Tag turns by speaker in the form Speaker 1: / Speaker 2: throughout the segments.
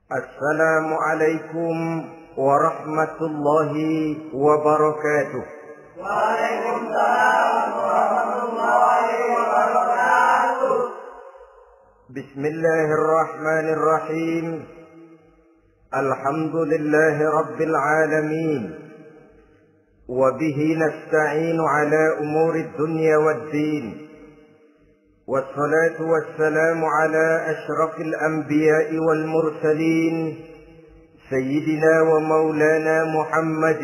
Speaker 1: Assalamualaikum warahmatullahi wabarakatuh.
Speaker 2: Waalaikumsalam warahmatullahi wabarakatuh.
Speaker 1: Bismillahirrahmanirrahim. Alhamdulillahi rabbil alamin. Wabihi nasta'inu ala umuri dunya waddin. والصلاة والسلام على أشرف الأنبياء والمرسلين سيدنا ومولانا محمد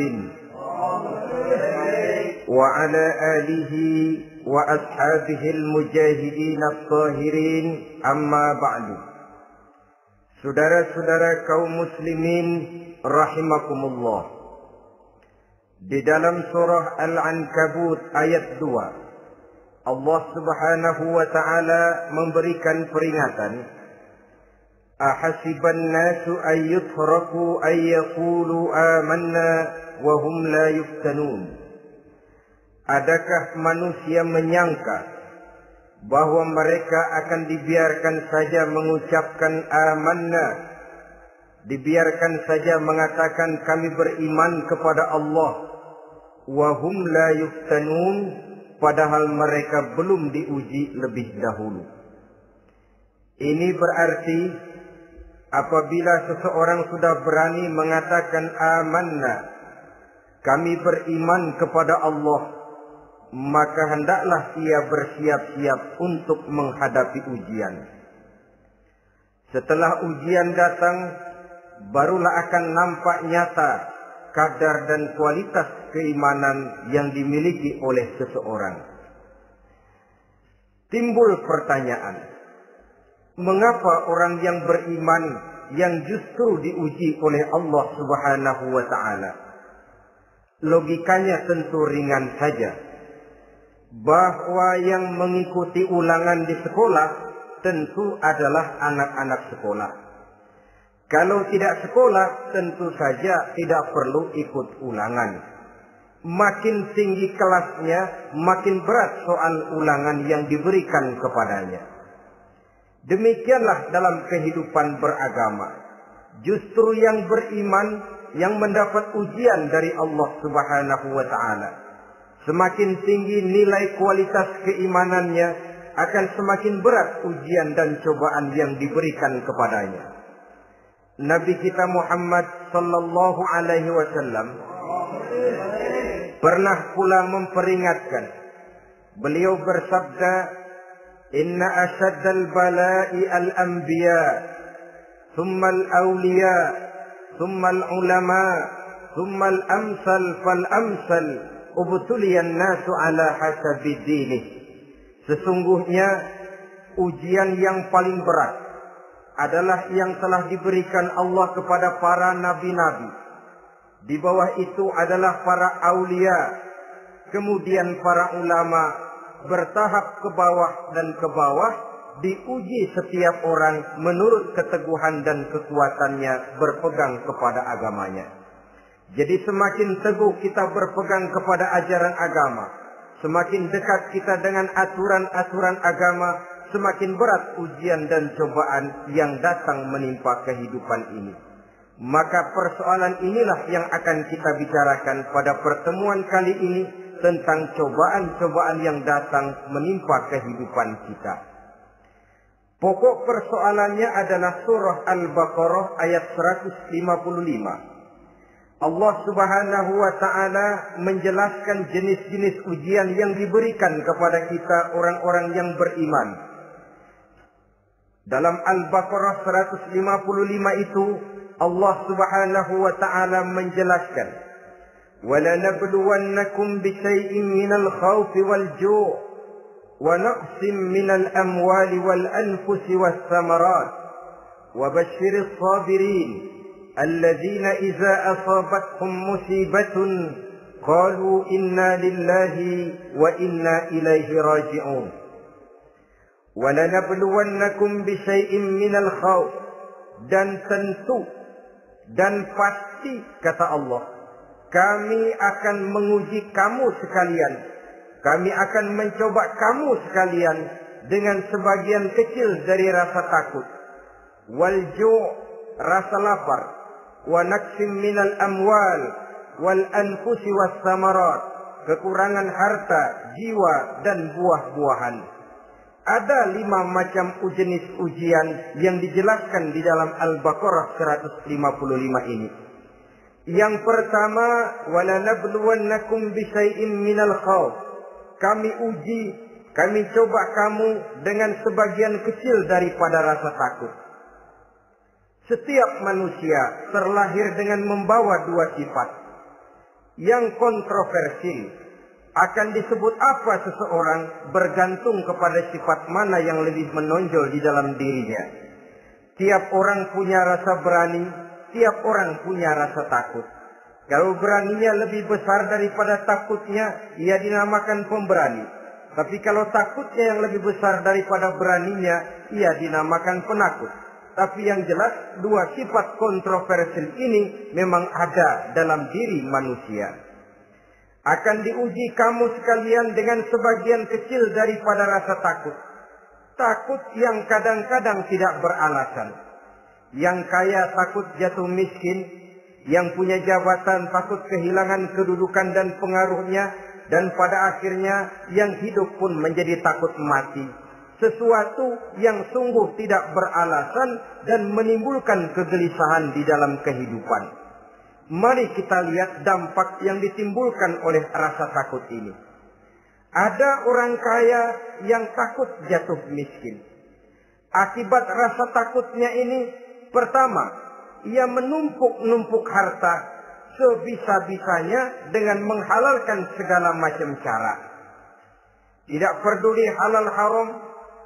Speaker 1: وعلى آله وأصحابه المجاهدين الطاهرين أما بعد. Saudara-saudara kaum muslimin rahimakumullah. Di dalam surah Al-Ankabut ayat 2, Allah Subhanahu wa ta'ala memberikan peringatan. Ahasiban nasu ayyutraku ayyaqulu amanna wa hum la yuftanun. Adakah manusia menyangka bahwa mereka akan dibiarkan saja mengucapkan amanna, dibiarkan saja mengatakan kami beriman kepada Allah, wa hum la yuftanun, padahal mereka belum diuji lebih dahulu. Ini berarti apabila seseorang sudah berani mengatakan amanna, kami beriman kepada Allah, maka hendaklah ia bersiap-siap untuk menghadapi ujian. Setelah ujian datang, barulah akan nampak nyata kadar dan kualitas keimanan yang dimiliki oleh seseorang. Timbul pertanyaan, mengapa orang yang beriman yang justru diuji oleh Allah Subhanahu wa ta'ala? Logikanya tentu ringan saja, bahwa yang mengikuti ulangan di sekolah tentu adalah anak-anak sekolah. Kalau tidak sekolah, tentu saja tidak perlu ikut ulangan. Makin tinggi kelasnya, makin berat soal ulangan yang diberikan kepadanya. Demikianlah dalam kehidupan beragama. Justru yang beriman, yang mendapat ujian dari Allah Subhanahu wa ta'ala, semakin tinggi nilai kualitas keimanannya, akan semakin berat ujian dan cobaan yang diberikan kepadanya. Nabi kita Muhammad sallallahu alaihi wasallam pernah pula memperingatkan. Beliau bersabda, "Inna asyaddal bala'i al-anbiya, thumma al-awliya, thumma al-ulama, thumma al-amsal fal-amsal, ubtuliyan nasu ala hasabi dinih." Sesungguhnya ujian yang paling berat adalah yang telah diberikan Allah kepada para nabi-nabi. Di bawah itu adalah para aulia, kemudian para ulama, bertahap ke bawah dan ke bawah, diuji setiap orang menurut keteguhan dan kekuatannya berpegang kepada agamanya. Jadi semakin teguh kita berpegang kepada ajaran agama, semakin dekat kita dengan aturan-aturan agama, semakin berat ujian dan cobaan yang datang menimpa kehidupan ini. Maka persoalan inilah yang akan kita bicarakan pada pertemuan kali ini, tentang cobaan-cobaan yang datang menimpa kehidupan kita. Pokok persoalannya adalah surah Al-Baqarah ayat 155. Allah Subhanahu wa ta'ala menjelaskan jenis-jenis ujian yang diberikan kepada kita orang-orang yang beriman. Dalam Al-Baqarah 155 itu, Allah Subhanahu wa ta'ala menjelaskan, وَلَنَبْلُوَنَّكُمْ بِشَيْءٍ مِّنَ الْخَوْفِ وَالْجُوعِ وَنَقْصٍ مِّنَ الْأَمْوَالِ وَالْأَنفُسِ وَالثَّمَرَاتِ وَبَشِّرِ الصَّابِرِينَ الَّذِينَ إِذَا أَصَابَتْهُمْ مُصِيبَةٌ قَالُوا إِنَّا لِلَّهِ وَإِنَّا إِلَيْهِ رَاجِعُونَ. وَلَنَبْلُوَنَّكُمْ بِشَيْءٍ مِّنَ الْخَوْفِ, dan tentu dan pasti kata Allah, kami akan menguji kamu sekalian, kami akan mencoba kamu sekalian dengan sebagian kecil dari rasa takut, wal ju', rasa lapar, wa naqsim minal amwal wal anfusi was samarat, kekurangan harta, jiwa dan buah-buahan. Ada 5 macam jenis ujian yang dijelaskan di dalam Al-Baqarah 155 ini. Yang pertama, walanabluwannakum bisyai'im minal khauf. Kami uji, kami coba kamu dengan sebagian kecil daripada rasa takut. Setiap manusia terlahir dengan membawa 2 sifat. Yang kontroversi, akan disebut apa seseorang bergantung kepada sifat mana yang lebih menonjol di dalam dirinya. Tiap orang punya rasa berani, tiap orang punya rasa takut. Kalau beraninya lebih besar daripada takutnya, ia dinamakan pemberani. Tapi kalau takutnya yang lebih besar daripada beraninya, ia dinamakan penakut. Tapi yang jelas, 2 sifat kontroversial ini memang ada dalam diri manusia. Akan diuji kamu sekalian dengan sebagian kecil daripada rasa takut. Takut yang kadang-kadang tidak beralasan. Yang kaya takut jatuh miskin, yang punya jabatan takut kehilangan kedudukan dan pengaruhnya, dan pada akhirnya yang hidup pun menjadi takut mati. Sesuatu yang sungguh tidak beralasan dan menimbulkan kegelisahan di dalam kehidupan. Mari kita lihat dampak yang ditimbulkan oleh rasa takut ini. Ada orang kaya yang takut jatuh miskin. Akibat rasa takutnya ini, pertama, ia menumpuk-numpuk harta sebisa-bisanya dengan menghalalkan segala macam cara. Tidak peduli halal haram,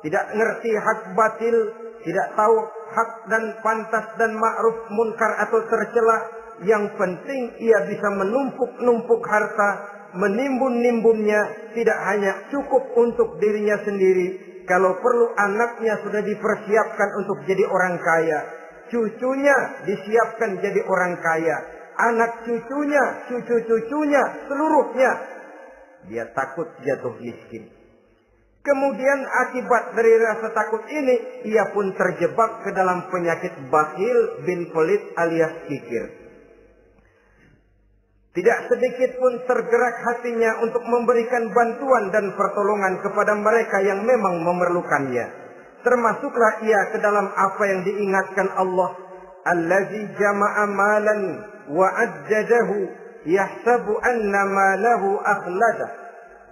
Speaker 1: tidak ngerti hak batil, tidak tahu hak dan pantas dan ma'ruf munkar atau tercela. Yang penting ia bisa menumpuk-numpuk harta, menimbun-nimbunnya, tidak hanya cukup untuk dirinya sendiri. Kalau perlu anaknya sudah dipersiapkan untuk jadi orang kaya, cucunya disiapkan jadi orang kaya, anak cucunya, cucu-cucunya, seluruhnya. Dia takut jatuh miskin. Kemudian akibat dari rasa takut ini, ia pun terjebak ke dalam penyakit bakhil bin pelit alias kikir. Tidak sedikit pun tergerak hatinya untuk memberikan bantuan dan pertolongan kepada mereka yang memang memerlukannya. Termasuklah ia ke dalam apa yang diingatkan Allah. Allazi jama'a malan wa addadahu yahsabu anna malahu akhlada.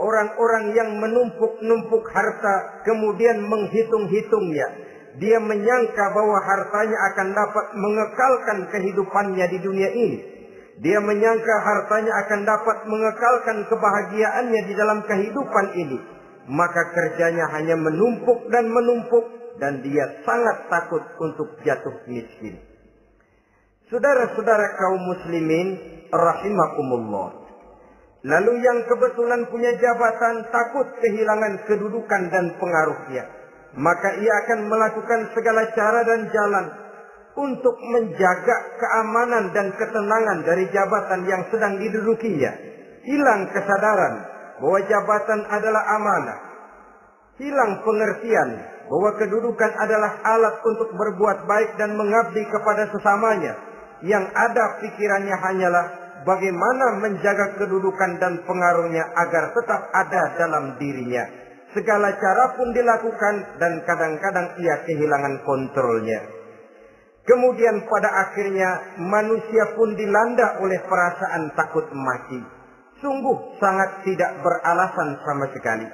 Speaker 1: Orang-orang yang menumpuk-numpuk harta kemudian menghitung-hitungnya. Dia menyangka bahwa hartanya akan dapat mengekalkan kehidupannya di dunia ini. Dia menyangka hartanya akan dapat mengekalkan kebahagiaannya di dalam kehidupan ini. Maka kerjanya hanya menumpuk dan menumpuk, dan dia sangat takut untuk jatuh miskin. Saudara-saudara kaum muslimin rahimakumullah. Lalu yang kebetulan punya jabatan takut kehilangan kedudukan dan pengaruhnya. Maka ia akan melakukan segala cara dan jalan untuk menjaga keamanan dan ketenangan dari jabatan yang sedang didudukinya. Hilang kesadaran bahwa jabatan adalah amanah. Hilang pengertian bahwa kedudukan adalah alat untuk berbuat baik dan mengabdi kepada sesamanya. Yang ada pikirannya hanyalah bagaimana menjaga kedudukan dan pengaruhnya agar tetap ada dalam dirinya. Segala cara pun dilakukan dan kadang-kadang ia kehilangan kontrolnya. Kemudian pada akhirnya manusia pun dilanda oleh perasaan takut mati. Sungguh sangat tidak beralasan sama sekali.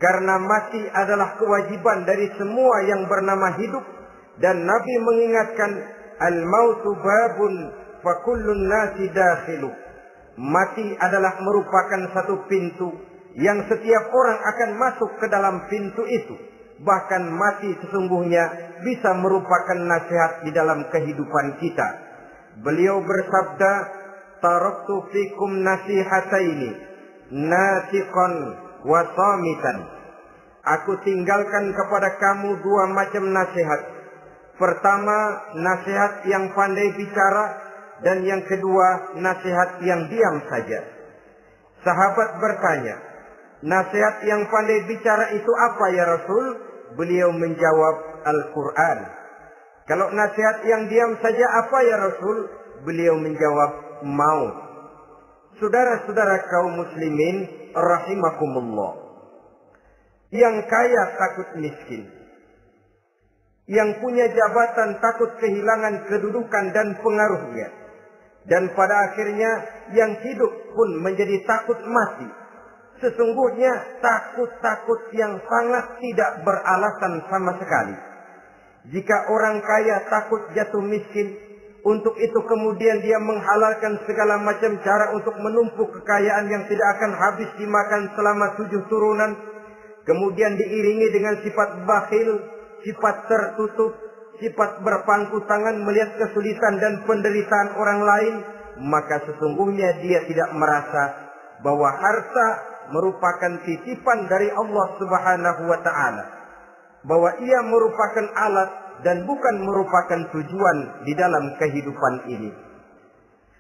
Speaker 1: Karena mati adalah kewajiban dari semua yang bernama hidup. Dan Nabi mengingatkan, al-mautu babun fa kullun nasi dakhilu. Mati adalah merupakan satu pintu yang setiap orang akan masuk ke dalam pintu itu. Bahkan mati sesungguhnya bisa merupakan nasihat di dalam kehidupan kita. Beliau bersabda, taraktu fikum nasihataini, natiqan wa samitan. Aku tinggalkan kepada kamu 2 macam nasihat. Pertama, nasihat yang pandai bicara, dan yang kedua, nasihat yang diam saja. Sahabat bertanya, nasihat yang pandai bicara itu apa ya Rasul? Beliau menjawab, Al-Quran. Kalau nasihat yang diam saja apa ya Rasul? Beliau menjawab, maut. Saudara-saudara kaum muslimin rahimakumullah. Yang kaya takut miskin. Yang punya jabatan takut kehilangan kedudukan dan pengaruhnya. Dan pada akhirnya yang hidup pun menjadi takut mati. Sesungguhnya takut-takut yang sangat tidak beralasan sama sekali. Jika orang kaya takut jatuh miskin, untuk itu kemudian dia menghalalkan segala macam cara untuk menumpuk kekayaan yang tidak akan habis dimakan selama 7 turunan. Kemudian diiringi dengan sifat bakhil, sifat tertutup, sifat berpangku tangan melihat kesulitan dan penderitaan orang lain, maka sesungguhnya dia tidak merasa bahwa harta merupakan titipan dari Allah Subhanahu wa taala, bahwa ia merupakan alat dan bukan merupakan tujuan di dalam kehidupan ini.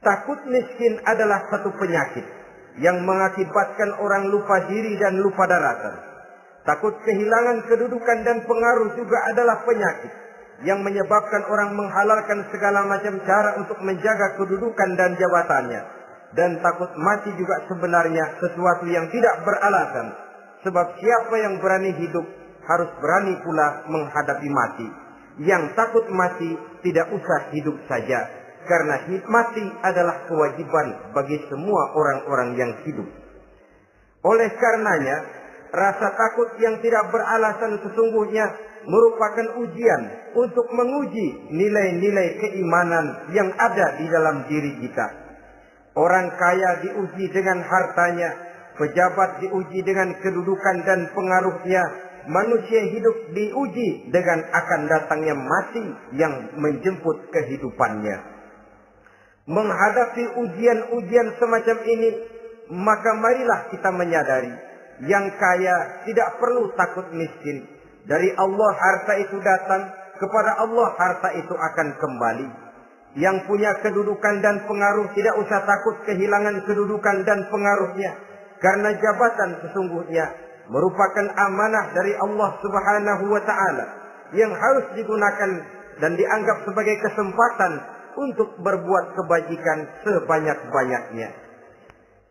Speaker 1: Takut miskin adalah satu penyakit yang mengakibatkan orang lupa diri dan lupa daratan. Takut kehilangan kedudukan dan pengaruh juga adalah penyakit yang menyebabkan orang menghalalkan segala macam cara untuk menjaga kedudukan dan jabatannya. Dan takut mati juga sebenarnya sesuatu yang tidak beralasan. Sebab siapa yang berani hidup harus berani pula menghadapi mati. Yang takut mati tidak usah hidup saja. Karena mati adalah kewajiban bagi semua orang-orang yang hidup. Oleh karenanya, rasa takut yang tidak beralasan sesungguhnya merupakan ujian untuk menguji nilai-nilai keimanan yang ada di dalam diri kita. Orang kaya diuji dengan hartanya, pejabat diuji dengan kedudukan dan pengaruhnya, manusia hidup diuji dengan akan datangnya mati yang menjemput kehidupannya. Menghadapi ujian-ujian semacam ini, maka marilah kita menyadari, yang kaya tidak perlu takut miskin. Dari Allah harta itu datang, kepada Allah harta itu akan kembali. Yang punya kedudukan dan pengaruh tidak usah takut kehilangan kedudukan dan pengaruhnya. Karena jabatan sesungguhnya merupakan amanah dari Allah Subhanahu wa ta'ala yang harus digunakan dan dianggap sebagai kesempatan untuk berbuat kebajikan sebanyak-banyaknya.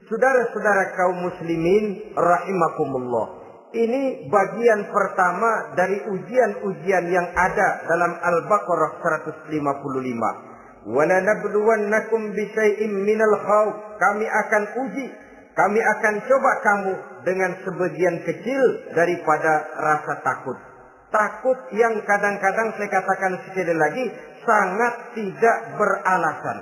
Speaker 1: Saudara-saudara kaum muslimin rahimakumullah. Ini bagian pertama dari ujian-ujian yang ada dalam Al-Baqarah 155. وَلَنَبْلُوَنَّكُمْ بِشَيْءٍ مِّنَ الْخَوْفِ. Kami akan uji, kami akan coba kamu dengan sebagian kecil daripada rasa takut. Takut yang kadang-kadang saya katakan sekali lagi sangat tidak beralasan.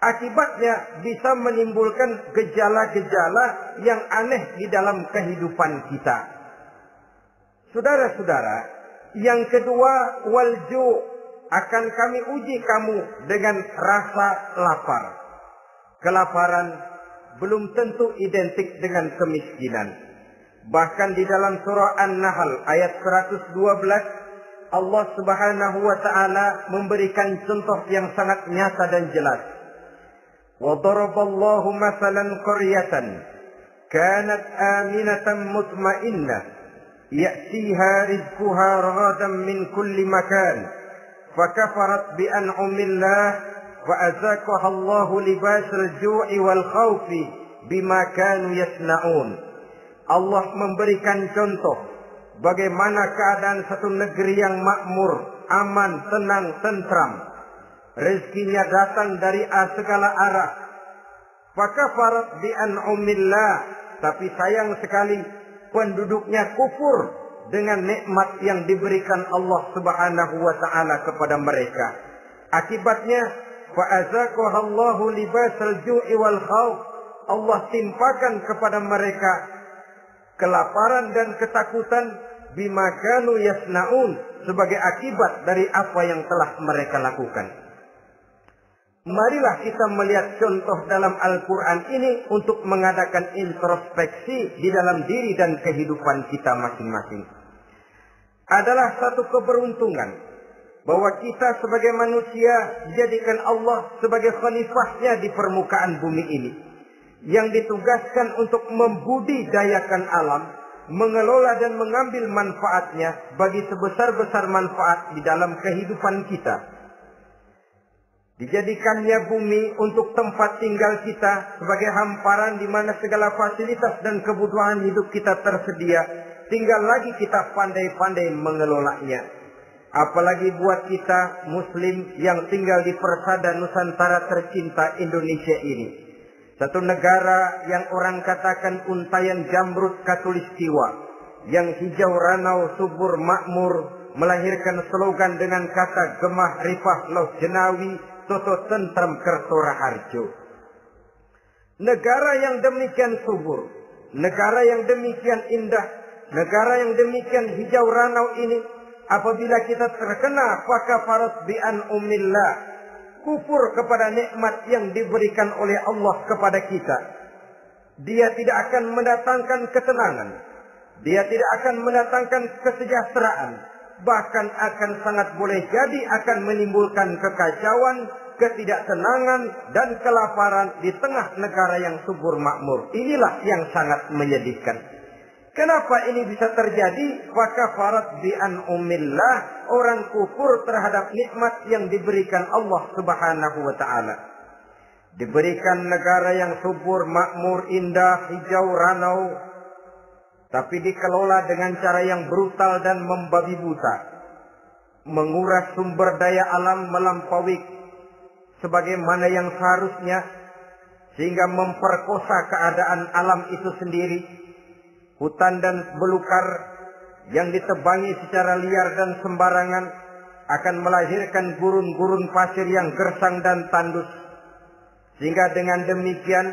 Speaker 1: Akibatnya bisa menimbulkan gejala-gejala yang aneh di dalam kehidupan kita. Saudara-saudara, yang kedua, walju'. Akan kami uji kamu dengan rasa lapar. Kelaparan belum tentu identik dengan kemiskinan. Bahkan di dalam surah An-Nahl ayat 112, Allah Subhanahu wa ta'ala memberikan contoh yang sangat nyata dan jelas. وَضَرَبَ اللَّهُ مَثَلًا قَرْيَةً كَانَتْ آمِنَةً مُطْمَئِنَّةً يَأْتِيهَا رِزْقُهَا رَغَدًا مِنْ كُلِّ مَكَانٍ فكفرت بأنعم الله فأذاقها الله لباس الجوع والخوف بما كانوا يصنعون. Allah memberikan contoh bagaimana keadaan satu negeri yang makmur, aman, tenang, tentram. Rezekinya datang dari segala arah. Fakafarat bi'an'umillah, tapi sayang sekali penduduknya kufur dengan nikmat yang diberikan Allah Subhanahu wa ta'ala kepada mereka. Akibatnya, fa'azaqahallahu libasal ju'i wal khauf. Allah timpakan kepada mereka kelaparan dan ketakutan bima kanu yasnaun, sebagai akibat dari apa yang telah mereka lakukan. Marilah kita melihat contoh dalam Al-Quran ini untuk mengadakan introspeksi di dalam diri dan kehidupan kita masing-masing. Adalah satu keberuntungan bahwa kita sebagai manusia dijadikan Allah sebagai khalifahnya di permukaan bumi ini, yang ditugaskan untuk membudidayakan alam, mengelola dan mengambil manfaatnya bagi sebesar-besar manfaat di dalam kehidupan kita. Dijadikannya bumi untuk tempat tinggal kita sebagai hamparan di mana segala fasilitas dan kebutuhan hidup kita tersedia. Tinggal lagi kita pandai-pandai mengelolanya. Apalagi buat kita Muslim yang tinggal di persada Nusantara tercinta Indonesia ini. Satu negara yang orang katakan untayan jamrut katulistiwa, yang hijau ranau subur makmur, melahirkan slogan dengan kata gemah rifah loh jenawi toto tentrem kerto raharjo. Negara yang demikian subur, negara yang demikian indah, negara yang demikian hijau ranau ini, apabila kita terkena fakafarat bi an umillah, kufur kepada nikmat yang diberikan oleh Allah kepada kita, dia tidak akan mendatangkan ketenangan, dia tidak akan mendatangkan kesejahteraan, bahkan akan sangat boleh jadi akan menimbulkan kekacauan, ketidaktenangan dan kelaparan di tengah negara yang subur makmur. Inilah yang sangat menyedihkan. Kenapa ini bisa terjadi? Fakafarat bi an umillah, orang kufur terhadap nikmat yang diberikan Allah Subhanahu wa taala. Diberikan negara yang subur, makmur, indah, hijau ranau, tapi dikelola dengan cara yang brutal dan membabi buta. Menguras sumber daya alam melampaui sebagaimana yang seharusnya, sehingga memperkosa keadaan alam itu sendiri. Hutan dan belukar yang ditebangi secara liar dan sembarangan akan melahirkan gurun-gurun pasir yang gersang dan tandus. Sehingga dengan demikian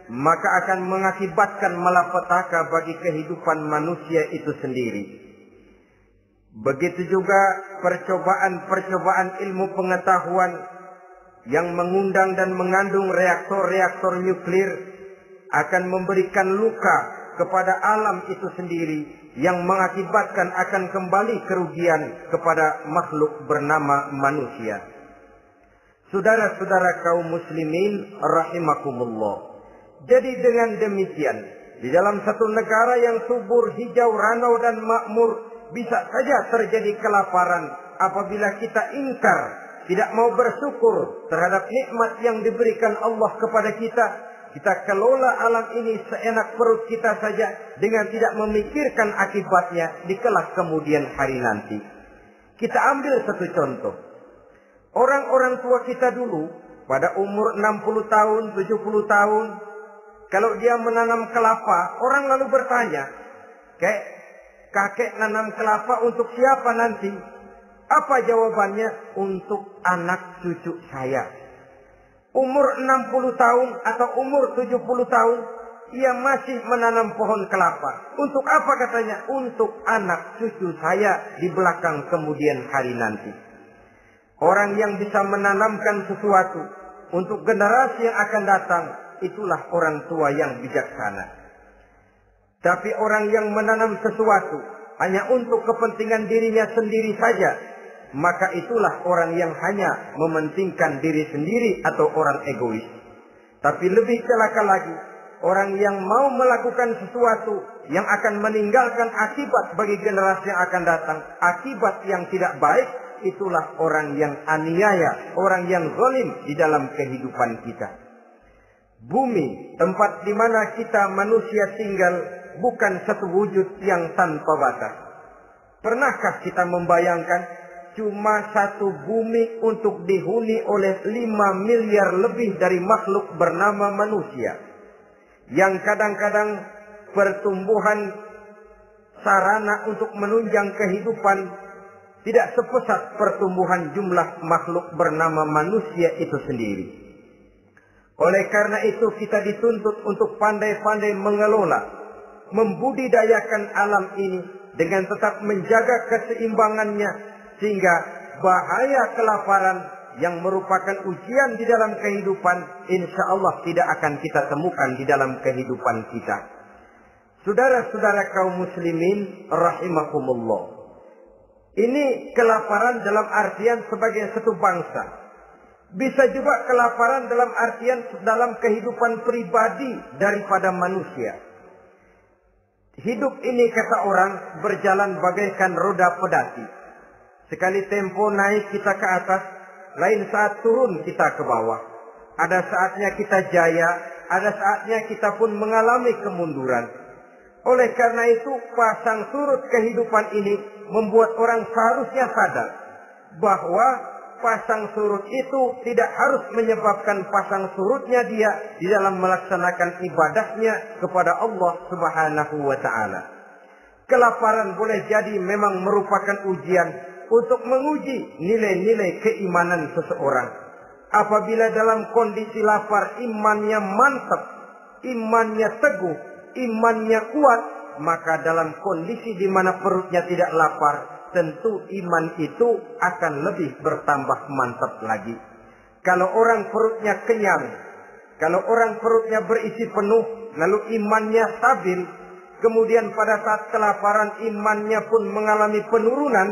Speaker 1: maka akan mengakibatkan malapetaka bagi kehidupan manusia itu sendiri. Begitu juga percobaan-percobaan ilmu pengetahuan yang mengundang dan mengandung reaktor-reaktor nuklir akan memberikan luka kepada alam itu sendiri, yang mengakibatkan akan kembali kerugian kepada makhluk bernama manusia. Saudara-saudara kaum muslimin rahimakumullah. Jadi dengan demikian, di dalam satu negara yang subur, hijau, ranau dan makmur, bisa saja terjadi kelaparan apabila kita ingkar, tidak mau bersyukur terhadap nikmat yang diberikan Allah kepada kita. Kita kelola alam ini seenak perut kita saja dengan tidak memikirkan akibatnya di kelak kemudian hari nanti. Kita ambil satu contoh. Orang-orang tua kita dulu pada umur 60 tahun, 70 tahun, kalau dia menanam kelapa, orang lalu bertanya, kakek nanam kelapa untuk siapa nanti? Apa jawabannya? Untuk anak cucu saya. Umur 60 tahun atau umur 70 tahun, ia masih menanam pohon kelapa. Untuk apa katanya? Untuk anak cucu saya di belakang kemudian hari nanti. Orang yang bisa menanamkan sesuatu untuk generasi yang akan datang, itulah orang tua yang bijaksana. Tapi orang yang menanam sesuatu hanya untuk kepentingan dirinya sendiri saja, maka itulah orang yang hanya mementingkan diri sendiri atau orang egois. Tapi lebih celaka lagi, orang yang mau melakukan sesuatu yang akan meninggalkan akibat bagi generasi yang akan datang, akibat yang tidak baik, itulah orang yang aniaya, orang yang zalim di dalam kehidupan kita. Bumi, tempat di mana kita manusia tinggal, bukan satu wujud yang tanpa batas. Pernahkah kita membayangkan cuma satu bumi untuk dihuni oleh 5 miliar lebih dari makhluk bernama manusia, yang kadang-kadang pertumbuhan sarana untuk menunjang kehidupan tidak sepesat pertumbuhan jumlah makhluk bernama manusia itu sendiri. Oleh karena itu kita dituntut untuk pandai-pandai mengelola, membudidayakan alam ini dengan tetap menjaga keseimbangannya, sehingga bahaya kelaparan yang merupakan ujian di dalam kehidupan, insya Allah tidak akan kita temukan di dalam kehidupan kita. Saudara-saudara kaum muslimin rahimakumullah. Ini kelaparan dalam artian sebagai satu bangsa. Bisa juga kelaparan dalam artian dalam kehidupan pribadi daripada manusia. Hidup ini, kata orang, berjalan bagaikan roda pedati. Sekali tempo naik kita ke atas, lain saat turun kita ke bawah. Ada saatnya kita jaya, ada saatnya kita pun mengalami kemunduran. Oleh karena itu, pasang surut kehidupan ini membuat orang seharusnya sadar bahwa pasang surut itu tidak harus menyebabkan pasang surutnya dia di dalam melaksanakan ibadahnya kepada Allah Subhanahu wa ta'ala. Kelaparan boleh jadi memang merupakan ujian untuk menguji nilai-nilai keimanan seseorang. Apabila dalam kondisi lapar imannya mantap, imannya teguh, imannya kuat, maka dalam kondisi di mana perutnya tidak lapar, tentu iman itu akan lebih bertambah mantap lagi. Kalau orang perutnya kenyang, kalau orang perutnya berisi penuh, lalu imannya stabil, kemudian pada saat kelaparan imannya pun mengalami penurunan,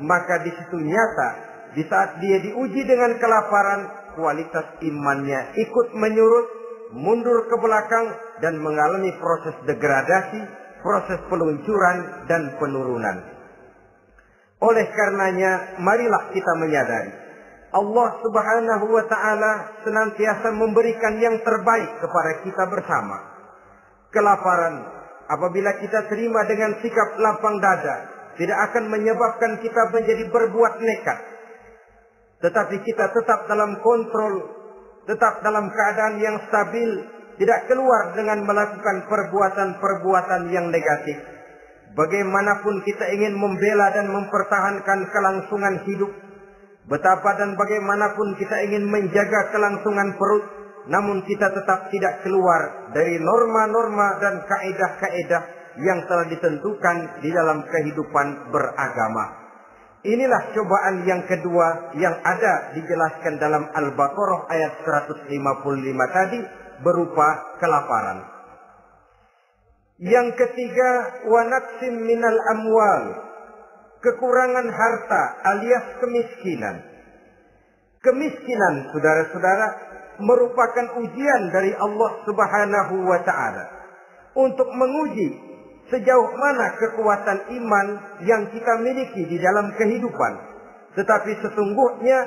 Speaker 1: maka di situ nyata, di saat dia diuji dengan kelaparan, kualitas imannya ikut menyurut, mundur ke belakang, dan mengalami proses degradasi, proses peluncuran dan penurunan. Oleh karenanya, marilah kita menyadari Allah Subhanahu wa ta'ala senantiasa memberikan yang terbaik kepada kita bersama. Kelaparan, apabila kita terima dengan sikap lapang dada, tidak akan menyebabkan kita menjadi berbuat nekat. Tetapi kita tetap dalam kontrol, tetap dalam keadaan yang stabil, tidak keluar dengan melakukan perbuatan-perbuatan yang negatif. Bagaimanapun kita ingin membela dan mempertahankan kelangsungan hidup, betapa dan bagaimanapun kita ingin menjaga kelangsungan perut, namun kita tetap tidak keluar dari norma-norma dan kaedah-kaedah yang telah ditentukan di dalam kehidupan beragama. Inilah cobaan yang kedua yang ada dijelaskan dalam Al-Baqarah ayat 155 tadi, berupa kelaparan. Yang ketiga, wa naqsim minal amwal, kekurangan harta alias kemiskinan. Kemiskinan, saudara-saudara, merupakan ujian dari Allah Subhanahu wa ta'ala untuk menguji sejauh mana kekuatan iman yang kita miliki di dalam kehidupan. Tetapi sesungguhnya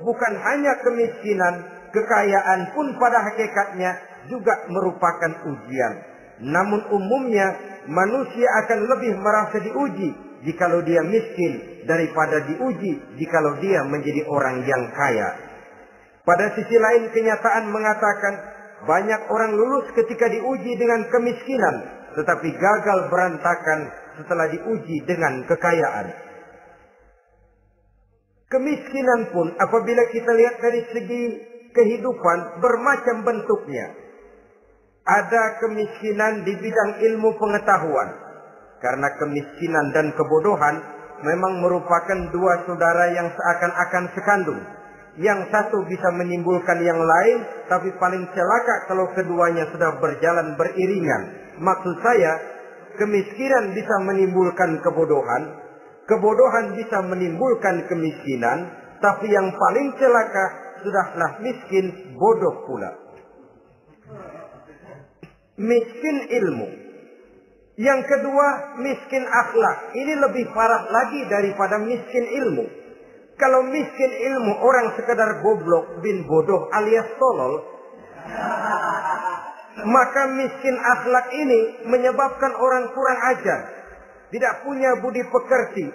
Speaker 1: bukan hanya kemiskinan, kekayaan pun pada hakikatnya juga merupakan ujian. Namun umumnya manusia akan lebih merasa diuji jikalau dia miskin daripada diuji jikalau dia menjadi orang yang kaya. Pada sisi lain, kenyataan mengatakan banyak orang lulus ketika diuji dengan kemiskinan, tetapi gagal berantakan setelah diuji dengan kekayaan. Kemiskinan pun apabila kita lihat dari segi kehidupan bermacam bentuknya. Ada kemiskinan di bidang ilmu pengetahuan. Karena kemiskinan dan kebodohan memang merupakan dua saudara yang seakan-akan sekandung. Yang satu bisa menimbulkan yang lain, tapi paling celaka kalau keduanya sudah berjalan beriringan. Maksud saya, kemiskinan bisa menimbulkan kebodohan, kebodohan bisa menimbulkan kemiskinan, tapi yang paling celaka sudahlah miskin, bodoh pula. Miskin ilmu. Yang kedua, miskin akhlak. Ini lebih parah lagi daripada miskin ilmu. Kalau miskin ilmu orang sekedar goblok bin bodoh alias tolol, maka miskin akhlak ini menyebabkan orang kurang ajar, tidak punya budi pekerti.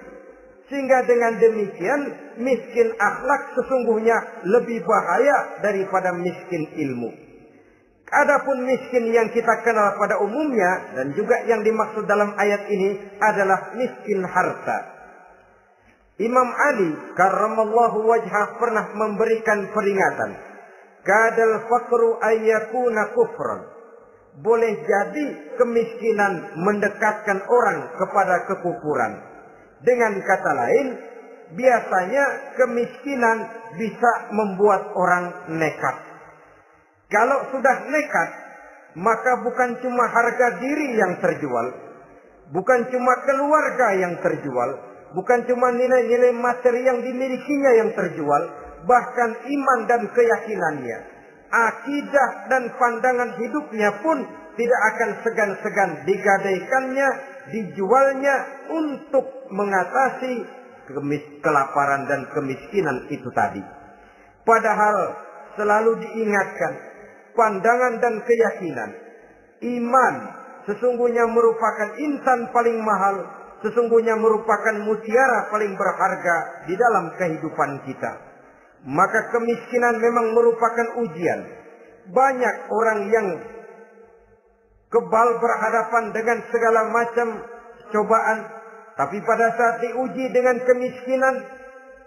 Speaker 1: Sehingga dengan demikian miskin akhlak sesungguhnya lebih bahaya daripada miskin ilmu. Adapun miskin yang kita kenal pada umumnya dan juga yang dimaksud dalam ayat ini adalah miskin harta. Imam Ali karramallahu wajhah pernah memberikan peringatan. Kadal faqru ayyakuna kufran. Boleh jadi kemiskinan mendekatkan orang kepada kekufuran. Dengan kata lain, biasanya kemiskinan bisa membuat orang nekat. Kalau sudah nekat, maka bukan cuma harga diri yang terjual, bukan cuma keluarga yang terjual, bukan cuma nilai-nilai materi yang dimilikinya yang terjual, bahkan iman dan keyakinannya, akidah dan pandangan hidupnya pun tidak akan segan-segan digadaikannya, dijualnya untuk mengatasi kelaparan dan kemiskinan itu tadi. Padahal selalu diingatkan, pandangan dan keyakinan, iman sesungguhnya merupakan insan paling mahal, sesungguhnya merupakan mutiara paling berharga di dalam kehidupan kita. Maka kemiskinan memang merupakan ujian. Banyak orang yang kebal berhadapan dengan segala macam cobaan, tapi pada saat diuji dengan kemiskinan,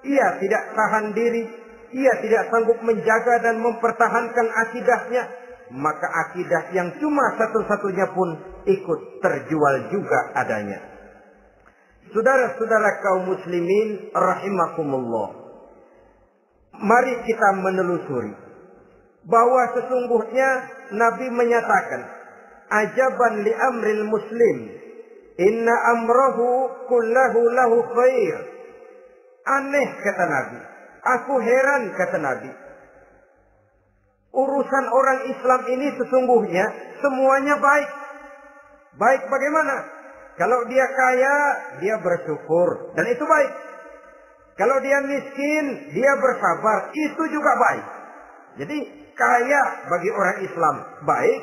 Speaker 1: ia tidak tahan diri, ia tidak sanggup menjaga dan mempertahankan akidahnya, maka akidah yang cuma satu-satunya pun ikut terjual juga adanya. Saudara-saudara kaum muslimin rahimakumullah, mari kita menelusuri bahwa sesungguhnya Nabi menyatakan, ajaban li amril muslim, inna amrahu kullahu lahu khair. Aneh kata Nabi, aku heran kata Nabi, urusan orang Islam ini sesungguhnya semuanya baik. Baik bagaimana? Kalau dia kaya, dia bersyukur, dan itu baik. Kalau dia miskin, dia bersabar, itu juga baik. Jadi kaya bagi orang Islam baik,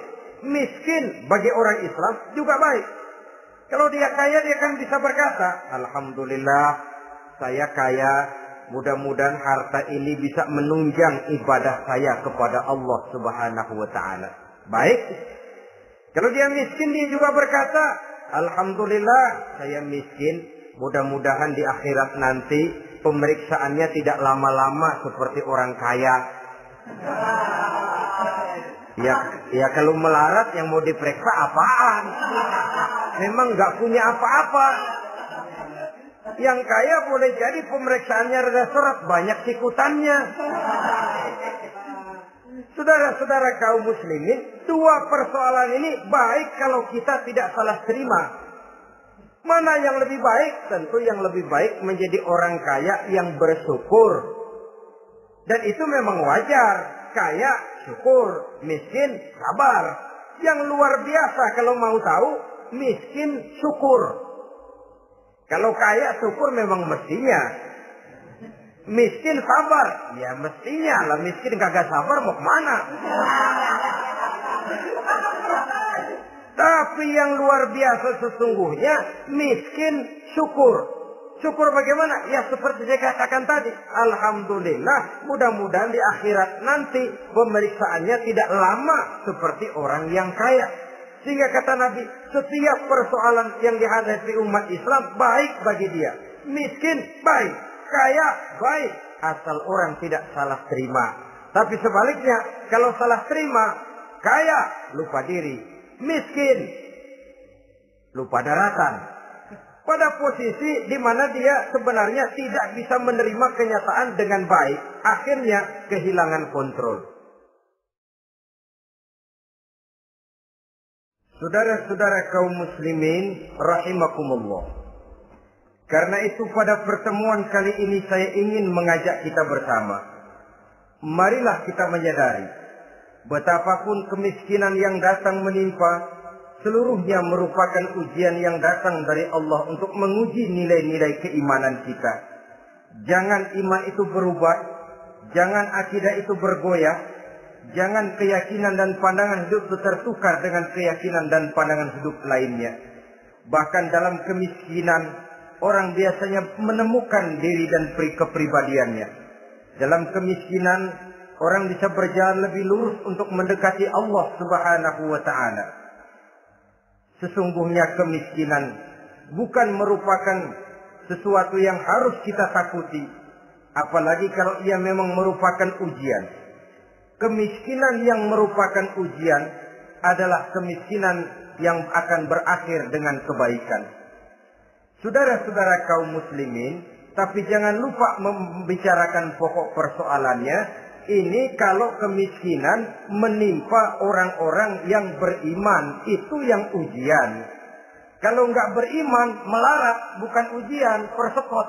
Speaker 1: miskin bagi orang Islam juga baik. Kalau dia kaya, dia kan bisa berkata, alhamdulillah saya kaya, mudah-mudahan harta ini bisa menunjang ibadah saya kepada Allah Subhanahu wa taala. Baik. Kalau dia miskin, dia juga berkata, alhamdulillah saya miskin, mudah-mudahan di akhirat nanti pemeriksaannya tidak lama-lama seperti orang kaya. Ya kalau melarat yang mau diperiksa apaan? Memang nggak punya apa-apa. Yang kaya boleh jadi pemeriksaannya rada seret, banyak sikutannya. Saudara-saudara kaum muslimin, dua persoalan ini baik kalau kita tidak salah terima. Mana yang lebih baik? Tentu yang lebih baik menjadi orang kaya yang bersyukur. Dan itu memang wajar. Kaya, syukur. Miskin, sabar. Yang luar biasa kalau mau tahu, miskin, syukur. Kalau kaya, syukur memang mestinya. Miskin, sabar. Ya mestinya lah. Miskin kagak sabar mau kemana? Tapi yang luar biasa sesungguhnya, miskin, syukur. Syukur bagaimana? Ya seperti saya katakan tadi. Alhamdulillah, mudah-mudahan di akhirat nanti pemeriksaannya tidak lama seperti orang yang kaya. Sehingga kata Nabi, setiap persoalan yang dihadapi umat Islam baik bagi dia. Miskin, baik. Kaya, baik. Asal orang tidak salah terima. Tapi sebaliknya, kalau salah terima, kaya, lupa diri. Miskin, lupa daratan. Pada posisi di mana dia sebenarnya tidak bisa menerima kenyataan dengan baik. Akhirnya kehilangan kontrol. Saudara-saudara kaum muslimin rahimakumullah. Karena itu pada pertemuan kali ini saya ingin mengajak kita bersama. Marilah kita menyadari betapapun kemiskinan yang datang menimpa, seluruhnya merupakan ujian yang datang dari Allah untuk menguji nilai-nilai keimanan kita. Jangan iman itu berubah, jangan akidah itu bergoyah, jangan keyakinan dan pandangan hidup itu tertukar dengan keyakinan dan pandangan hidup lainnya. Bahkan dalam kemiskinan, orang biasanya menemukan diri dan kepribadiannya. Dalam kemiskinan, orang bisa berjalan lebih lurus untuk mendekati Allah Subhanahu wa taala. Sesungguhnya kemiskinan bukan merupakan sesuatu yang harus kita takuti. Apalagi kalau ia memang merupakan ujian. Kemiskinan yang merupakan ujian adalah kemiskinan yang akan berakhir dengan kebaikan. Saudara-saudara kaum muslimin, tapi jangan lupa membicarakan pokok persoalannya. Ini kalau kemiskinan menimpa orang-orang yang beriman, itu yang ujian. Kalau nggak beriman, melarat, bukan ujian, persekot.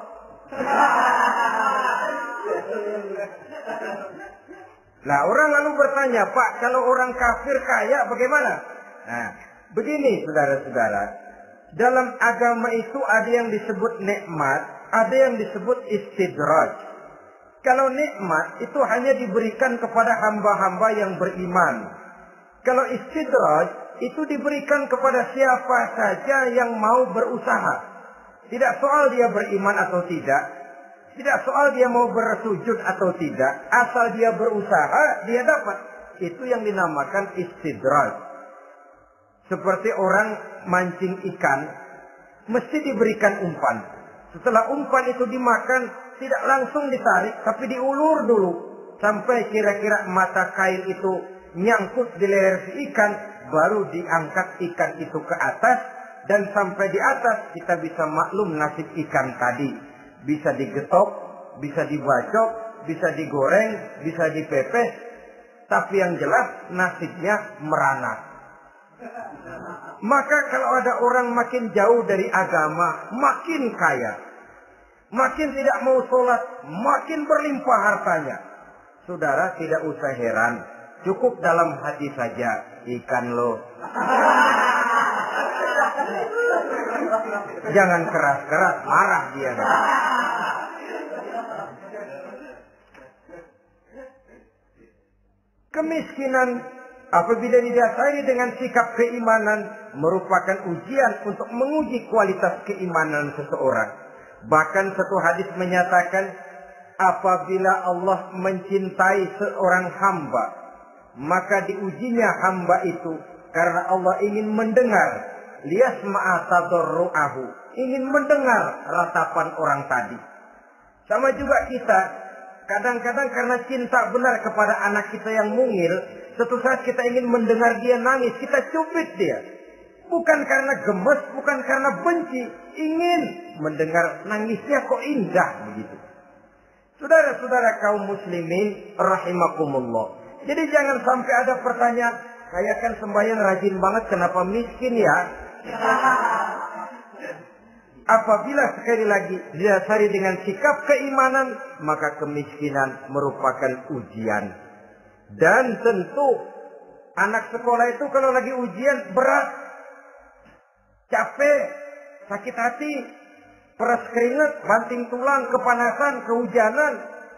Speaker 1: Nah, orang lalu bertanya, Pak, kalau orang kafir kaya bagaimana? Nah, begini saudara-saudara, dalam agama itu ada yang disebut nikmat, ada yang disebut istidraj. Kalau nikmat itu hanya diberikan kepada hamba-hamba yang beriman. Kalau istidraj itu diberikan kepada siapa saja yang mau berusaha. Tidak soal dia beriman atau tidak, tidak soal dia mau bersujud atau tidak, asal dia berusaha dia dapat. Itu yang dinamakan istidraj. Seperti orang mancing ikan, mesti diberikan umpan. Setelah umpan itu dimakan, tidak langsung ditarik, tapi diulur dulu. Sampai kira-kira mata kail itu nyangkut di leher si ikan, baru diangkat ikan itu ke atas. Dan sampai di atas kita bisa maklum nasib ikan tadi. Bisa digetok, bisa dibacok, bisa digoreng, bisa dipepes. Tapi yang jelas nasibnya merana. Maka kalau ada orang makin jauh dari agama, makin kaya, makin tidak mau sholat, makin berlimpah hartanya. Saudara tidak usah heran, cukup dalam hati saja, ikan lo. Jangan keras-keras, marah dia. Kemiskinan apabila didasari dengan sikap keimanan merupakan ujian untuk menguji kualitas keimanan seseorang. Bahkan satu hadis menyatakan apabila Allah mencintai seorang hamba, maka diujinya hamba itu karena Allah ingin mendengar liyasma'a tadarru'ahu, ingin mendengar ratapan orang tadi. Sama juga kita, kadang-kadang karena cinta benar kepada anak kita yang mungil, suatu saat kita ingin mendengar dia nangis, kita cubit dia. Bukan karena gemes, bukan karena benci, ingin mendengar nangisnya kok indah begitu. Saudara-saudara kaum muslimin rahimakumullah. Jadi jangan sampai ada pertanyaan, saya kan sembahyang rajin banget, kenapa miskin ya? Apabila sekali lagi didasari dengan sikap keimanan, maka kemiskinan merupakan ujian. Dan tentu anak sekolah itu kalau lagi ujian berat, capek, sakit hati, peras keringat, banting tulang, kepanasan, kehujanan,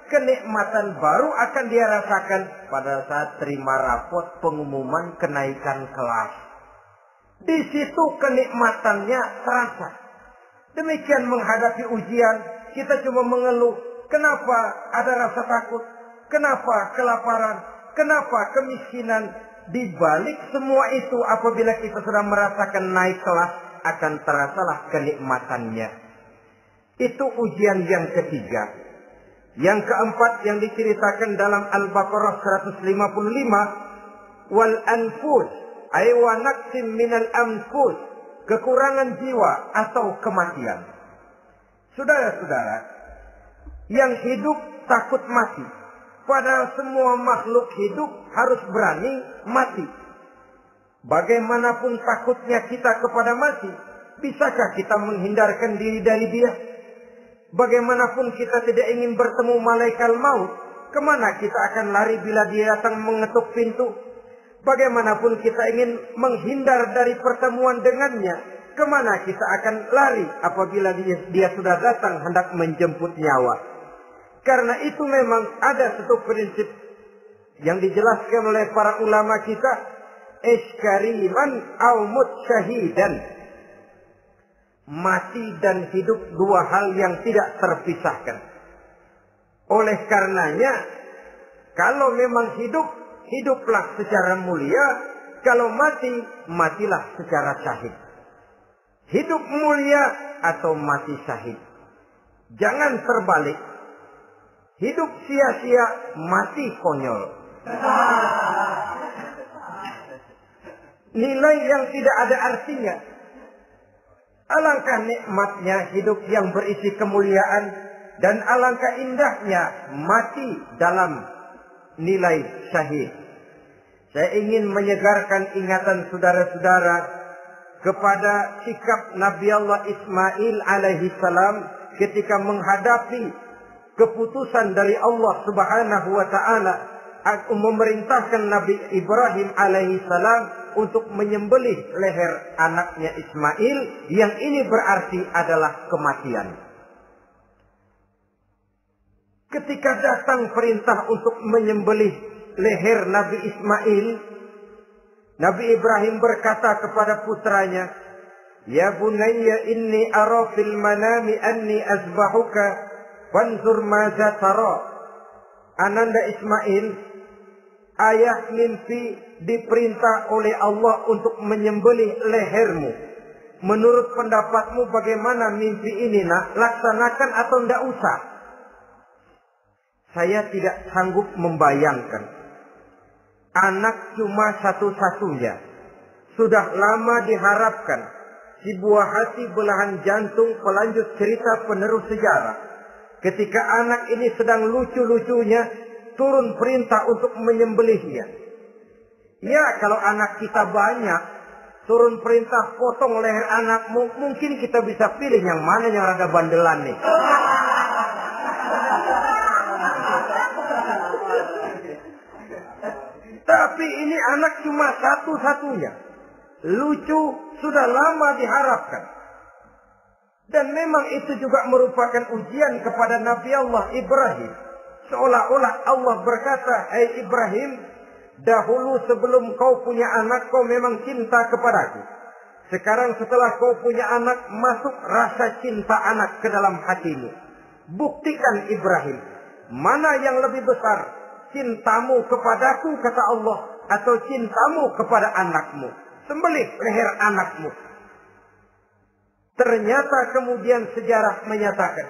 Speaker 1: kenikmatan baru akan dia rasakan pada saat terima rapot pengumuman kenaikan kelas. Di situ kenikmatannya terasa. Demikian menghadapi ujian, kita cuma mengeluh. Kenapa ada rasa takut? Kenapa kelaparan? Kenapa kemiskinan? Di balik semua itu, apabila kita sudah merasakan naik kelas, akan terasalah kenikmatannya. Itu ujian yang ketiga. Yang keempat yang diceritakan dalam Al-Baqarah 155, wal anfus ay wa naqsim minal anfus, kekurangan jiwa atau kematian. Saudara-saudara, yang hidup takut mati. Padahal semua makhluk hidup harus berani mati. Bagaimanapun takutnya kita kepada mati, bisakah kita menghindarkan diri dari dia? Bagaimanapun kita tidak ingin bertemu malaikat maut, kemana kita akan lari bila dia datang mengetuk pintu? Bagaimanapun kita ingin menghindar dari pertemuan dengannya, kemana kita akan lari apabila dia sudah datang hendak menjemput nyawa? Karena itu memang ada satu prinsip yang dijelaskan oleh para ulama kita, iskariman au mut syahidan. Mati dan hidup dua hal yang tidak terpisahkan. Oleh karenanya, kalau memang hidup, hiduplah secara mulia. Kalau mati, matilah secara syahid. Hidup mulia atau mati syahid. Jangan terbalik. Hidup sia-sia, mati konyol. Nilai yang tidak ada artinya. Alangkah nikmatnya hidup yang berisi kemuliaan, dan alangkah indahnya mati dalam nilai syahid. Saya ingin menyegarkan ingatan saudara-saudara kepada sikap Nabi Allah Ismail alaihi salam ketika menghadapi keputusan dari Allah Subhanahu wa taala memerintahkan Nabi Ibrahim alaihi salam untuk menyembelih leher anaknya Ismail, yang ini berarti adalah kematian. Ketika datang perintah untuk menyembelih leher Nabi Ismail, Nabi Ibrahim berkata kepada putranya, "Ya bunayya inni ara fil manami anni azbahuka fanzur madza tara." Ananda Ismail, ayah mimpi diperintah oleh Allah untuk menyembelih lehermu. Menurut pendapatmu bagaimana mimpi ini, nak? Laksanakan atau tidak usah? Saya tidak sanggup membayangkan. Anak cuma satu-satunya. Sudah lama diharapkan. Si buah hati belahan jantung pelanjut cerita penerus sejarah. Ketika anak ini sedang lucu-lucunya, turun perintah untuk menyembelihnya. Ya, kalau anak kita banyak, turun perintah potong leher anakmu, mungkin kita bisa pilih yang mana yang rada bandelan nih. Tapi ini anak cuma satu-satunya. Lucu, sudah lama diharapkan. Dan memang itu juga merupakan ujian kepada Nabi Allah Ibrahim. Seolah-olah Allah berkata, "Hai Ibrahim, dahulu sebelum kau punya anak, kau memang cinta kepadaku. Sekarang setelah kau punya anak, masuk rasa cinta anak ke dalam hatimu. Buktikan Ibrahim, mana yang lebih besar, cintamu kepadaku, kata Allah, atau cintamu kepada anakmu. Sembelih leher anakmu." Ternyata kemudian sejarah menyatakan,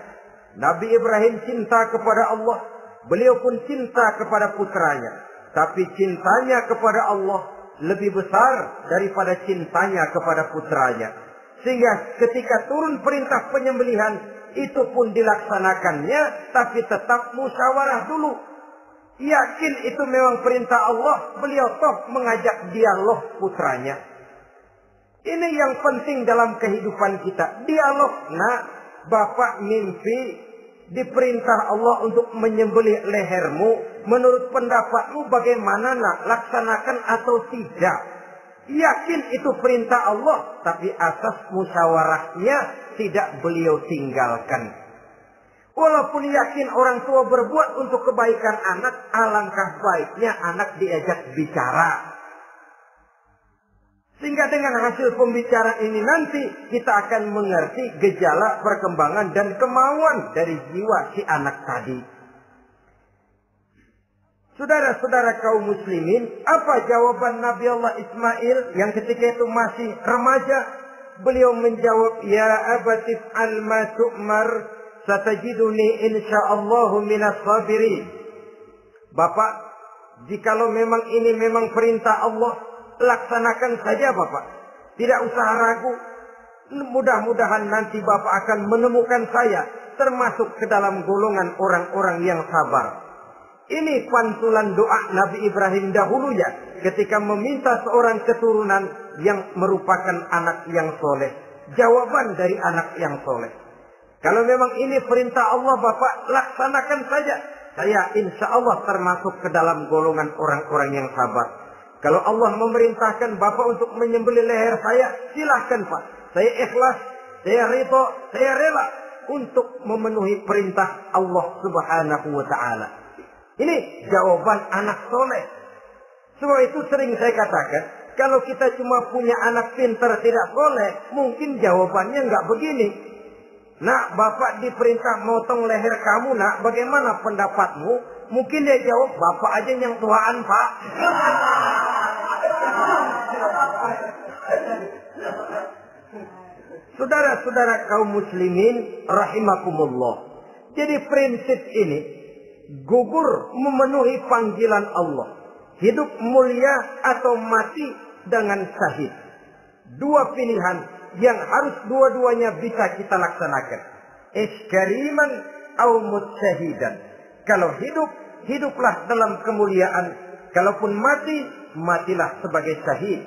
Speaker 1: Nabi Ibrahim cinta kepada Allah, beliau pun cinta kepada putranya. Tapi cintanya kepada Allah lebih besar daripada cintanya kepada putranya. Sehingga ketika turun perintah penyembelihan, itu pun dilaksanakannya, tapi tetap musyawarah dulu. Yakin itu memang perintah Allah, beliau toh mengajak dialog putranya. Ini yang penting dalam kehidupan kita. Dialog. Nah, bapak mimpi diperintah Allah untuk menyembelih lehermu. Menurut pendapatmu bagaimana, nak? Laksanakan atau tidak? Yakin itu perintah Allah, tapi asas musyawarahnya tidak beliau tinggalkan. Walaupun yakin orang tua berbuat untuk kebaikan anak, alangkah baiknya anak diajak bicara. Sehingga dengan hasil pembicaraan ini nanti kita akan mengerti gejala perkembangan dan kemauan dari jiwa si anak tadi. Saudara-saudara kaum muslimin, apa jawaban Nabi Allah Ismail yang ketika itu masih remaja? Beliau menjawab, "Ya abatif al-ma tu'mar, satajiduni insyaallahu minas sabirin." Bapak, jikalau memang ini memang perintah Allah, laksanakan saja Bapak. Tidak usah ragu. Mudah-mudahan nanti Bapak akan menemukan saya termasuk ke dalam golongan orang-orang yang sabar. Ini pantulan doa Nabi Ibrahim dahulunya ketika meminta seorang keturunan yang merupakan anak yang soleh. Jawaban dari anak yang soleh. Kalau memang ini perintah Allah Bapak, laksanakan saja. Saya insya Allah termasuk ke dalam golongan orang-orang yang sabar. Kalau Allah memerintahkan Bapak untuk menyembelih leher saya, silahkan Pak. Saya ikhlas, saya ridho, saya rela untuk memenuhi perintah Allah Subhanahu wa Ta'ala. Ini jawaban anak soleh. Sebab itu sering saya katakan, kalau kita cuma punya anak pintar tidak soleh, mungkin jawabannya nggak begini. "Nak, Bapak diperintah motong leher kamu, nak. Bagaimana pendapatmu?" Mungkin dia jawab, "Bapak aja yang tuaan, Pak." Saudara-saudara kaum muslimin rahimakumullah. Jadi prinsip ini gugur memenuhi panggilan Allah. Hidup mulia atau mati dengan syahid. Dua pilihan yang harus dua-duanya bisa kita laksanakan. Iskariman au mutsyahidan. Kalau hidup, hiduplah dalam kemuliaan. Kalaupun mati, matilah sebagai syahid.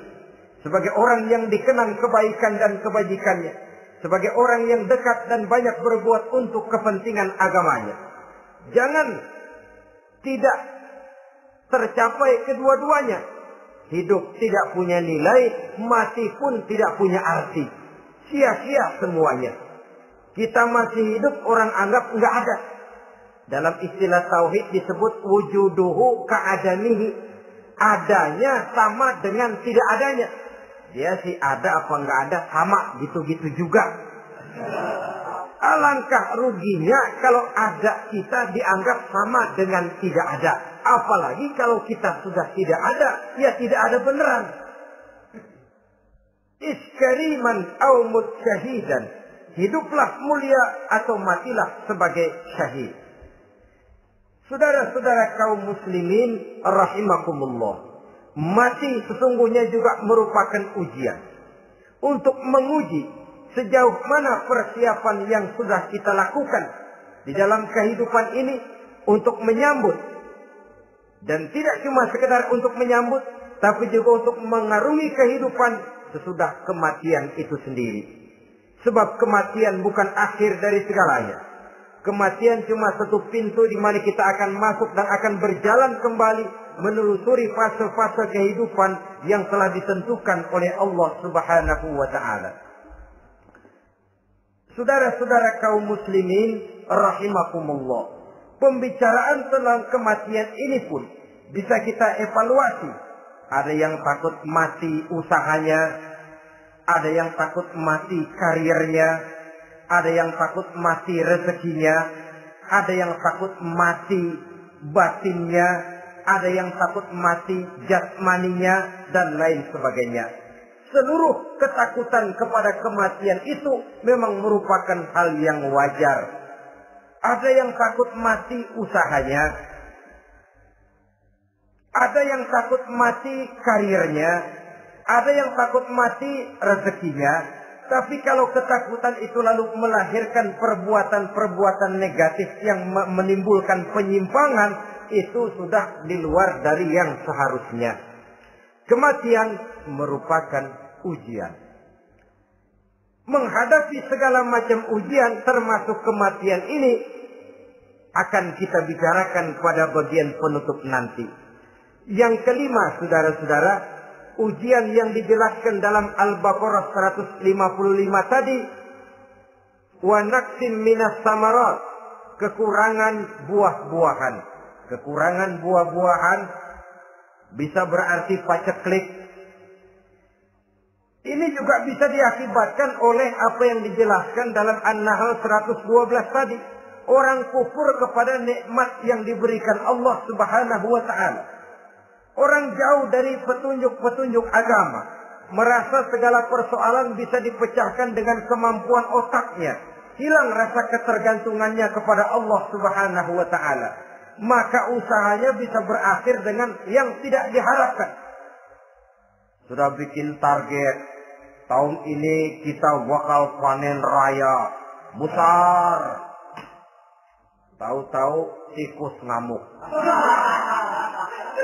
Speaker 1: Sebagai orang yang dikenang kebaikan dan kebajikannya. Sebagai orang yang dekat dan banyak berbuat untuk kepentingan agamanya. Jangan tidak tercapai kedua-duanya. Hidup tidak punya nilai, mati pun tidak punya arti. Sia-sia semuanya. Kita masih hidup, orang anggap nggak ada. Dalam istilah tauhid disebut wujuduhu ka'adamihi. Adanya sama dengan tidak adanya. Dia sih ada apa nggak ada, sama gitu-gitu juga. Alangkah ruginya kalau ada kita dianggap sama dengan tidak ada. Apalagi kalau kita sudah tidak ada, ya tidak ada beneran. Iskariman au mutsyahidan. Hiduplah mulia atau matilah sebagai syahid. Saudara-saudara kaum muslimin rahimakumullah. Mati sesungguhnya juga merupakan ujian. Untuk menguji sejauh mana persiapan yang sudah kita lakukan di dalam kehidupan ini untuk menyambut. Dan tidak cuma sekedar untuk menyambut, tapi juga untuk mengarungi kehidupan sesudah kematian itu sendiri. Sebab kematian bukan akhir dari segalanya. Kematian cuma satu pintu di mana kita akan masuk dan akan berjalan kembali menelusuri fase-fase kehidupan yang telah ditentukan oleh Allah Subhanahu wa taala. Saudara-saudara kaum muslimin rahimakumullah. Pembicaraan tentang kematian ini pun bisa kita evaluasi. Ada yang takut mati usahanya, ada yang takut mati karirnya, ada yang takut mati rezekinya, ada yang takut mati batinnya, ada yang takut mati jasmaninya, dan lain sebagainya. Seluruh ketakutan kepada kematian itu memang merupakan hal yang wajar. Ada yang takut mati usahanya, ada yang takut mati karirnya, ada yang takut mati rezekinya. Tapi kalau ketakutan itu lalu melahirkan perbuatan-perbuatan negatif yang menimbulkan penyimpangan, itu sudah di luar dari yang seharusnya. Kematian merupakan ujian. Menghadapi segala macam ujian termasuk kematian ini akan kita bicarakan pada bagian penutup nanti. Yang kelima, saudara-saudara, ujian yang dijelaskan dalam Al-Baqarah 155 tadi, wa naqsim minas samarat, kekurangan buah-buahan. Kekurangan buah-buahan bisa berarti paceklik. Ini juga bisa diakibatkan oleh apa yang dijelaskan dalam An-Nahl 112 tadi. Orang kufur kepada nikmat yang diberikan Allah Subhanahu wa taala. Orang jauh dari petunjuk-petunjuk agama. Merasa segala persoalan bisa dipecahkan dengan kemampuan otaknya. Hilang rasa ketergantungannya kepada Allah Subhanahu wa taala. Maka usahanya bisa berakhir dengan yang tidak diharapkan. Sudah bikin target, tahun ini kita bakal panen raya besar. Tahu-tahu tikus ngamuk.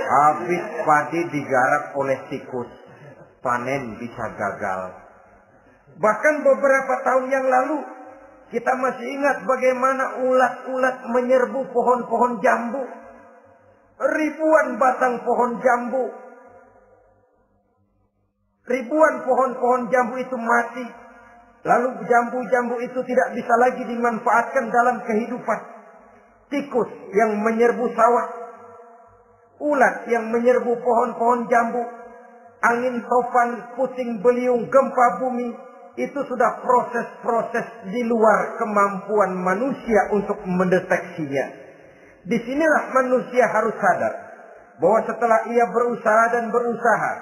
Speaker 1: Habis padi digarap oleh tikus, panen bisa gagal. Bahkan beberapa tahun yang lalu, kita masih ingat bagaimana ulat-ulat menyerbu pohon-pohon jambu. Ribuan batang pohon jambu. Ribuan pohon-pohon jambu itu mati. Lalu jambu-jambu itu tidak bisa lagi dimanfaatkan dalam kehidupan. Tikus yang menyerbu sawah. Ulat yang menyerbu pohon-pohon jambu. Angin topan, puting beliung, gempa bumi. Itu sudah proses-proses di luar kemampuan manusia untuk mendeteksinya. Disinilah manusia harus sadar bahwa setelah ia berusaha dan berusaha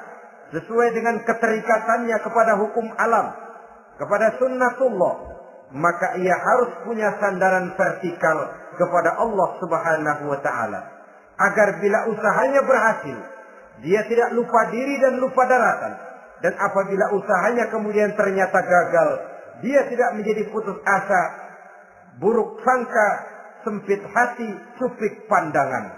Speaker 1: sesuai dengan keterikatannya kepada hukum alam, kepada sunnatullah, maka ia harus punya sandaran vertikal kepada Allah Subhanahu wa taala. Agar bila usahanya berhasil, dia tidak lupa diri dan lupa daratan. Dan apabila usahanya kemudian ternyata gagal, dia tidak menjadi putus asa, buruk sangka, sempit hati, sempit pandangan.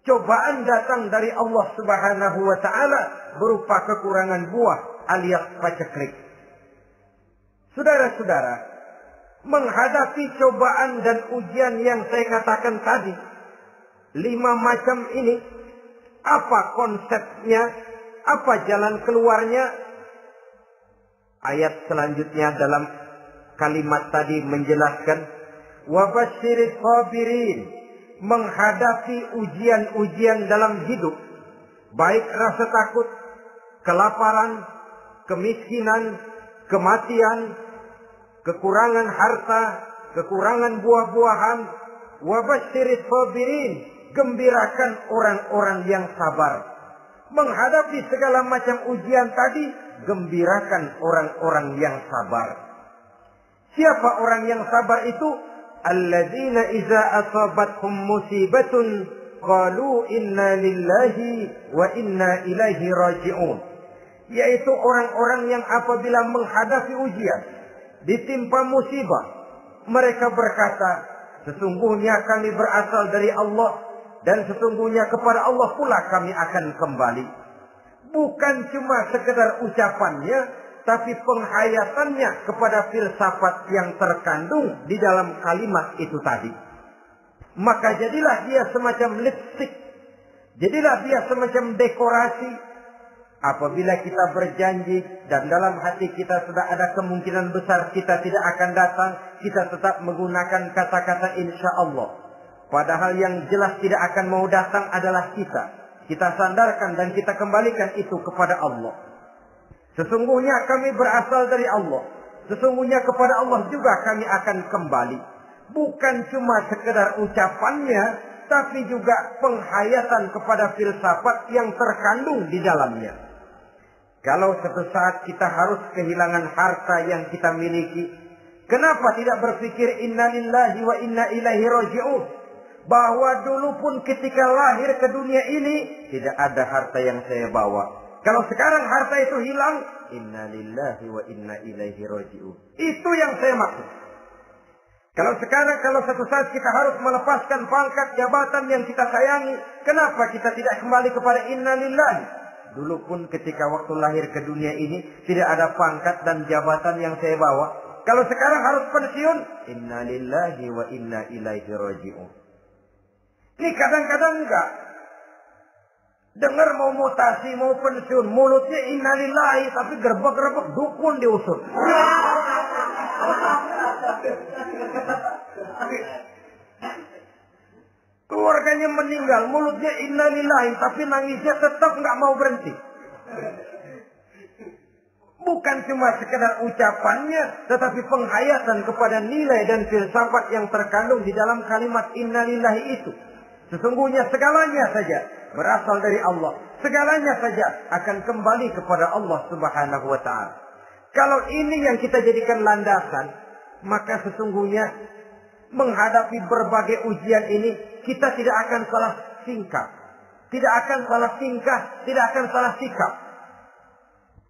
Speaker 1: Cobaan datang dari Allah Subhanahu wa taala berupa kekurangan buah alias paceklik. Saudara-saudara, menghadapi cobaan dan ujian yang saya katakan tadi, 5 macam ini, Apa konsepnya? Apa jalan keluarnya? Ayat selanjutnya dalam kalimat tadi menjelaskan, wa basyiril sabirin, menghadapi ujian-ujian dalam hidup, baik rasa takut, kelaparan, kemiskinan, kematian, kekurangan harta, kekurangan buah-buahan. Wa basyiril sabirin, gembirakan orang-orang yang sabar. Menghadapi segala macam ujian tadi, gembirakan orang-orang yang sabar. Siapa orang yang sabar itu? Alladzina iza asabathum musibatun qalu inna lillahi wa inna ilaihi raji'un. Yaitu orang-orang yang apabila menghadapi ujian, ditimpa musibah, mereka berkata, sesungguhnya kami berasal dari Allah dan sesungguhnya kepada Allah pula kami akan kembali. Bukan cuma sekedar ucapannya, tapi penghayatannya kepada filsafat yang terkandung di dalam kalimat itu tadi. Maka jadilah dia semacam lipstik, jadilah dia semacam dekorasi. Apabila kita berjanji dan dalam hati kita sudah ada kemungkinan besar kita tidak akan datang, kita tetap menggunakan kata-kata insya Allah. Padahal yang jelas tidak akan mau datang adalah kita. Kita sandarkan dan kita kembalikan itu kepada Allah. Sesungguhnya kami berasal dari Allah. Sesungguhnya kepada Allah juga kami akan kembali. Bukan cuma sekedar ucapannya, tapi juga penghayatan kepada filsafat yang terkandung di dalamnya. Kalau suatu saat kita harus kehilangan harta yang kita miliki, kenapa tidak berpikir inna lillahi wa inna ilaihi raji'un? Bahwa dulu pun ketika lahir ke dunia ini tidak ada harta yang saya bawa. Kalau sekarang harta itu hilang, inna lillahi wa inna ilaihi raji'un. Itu yang saya maksud. Kalau sekarang, kalau suatu saat kita harus melepaskan pangkat jabatan yang kita sayangi, kenapa kita tidak kembali kepada inna lillahi? Dulu pun ketika waktu lahir ke dunia ini tidak ada pangkat dan jabatan yang saya bawa. Kalau sekarang harus pensiun, inna lillahi wa inna ilaihi raji'un. Ini kadang-kadang enggak. Dengar mau mutasi, mau pensiun, mulutnya innalillahi, tapi gerbek-gerbek dukun diusut. Keluarganya meninggal, mulutnya innalillahi, tapi nangisnya tetap enggak mau berhenti. Bukan cuma sekedar ucapannya, tetapi penghayatan kepada nilai dan filsafat yang terkandung di dalam kalimat innalillahi itu. Sesungguhnya segalanya saja berasal dari Allah. Segalanya saja akan kembali kepada Allah Subhanahu wa ta'ala. Kalau ini yang kita jadikan landasan, maka sesungguhnya menghadapi berbagai ujian ini, kita tidak akan salah tingkah. Tidak akan salah tingkah, tidak akan salah sikap.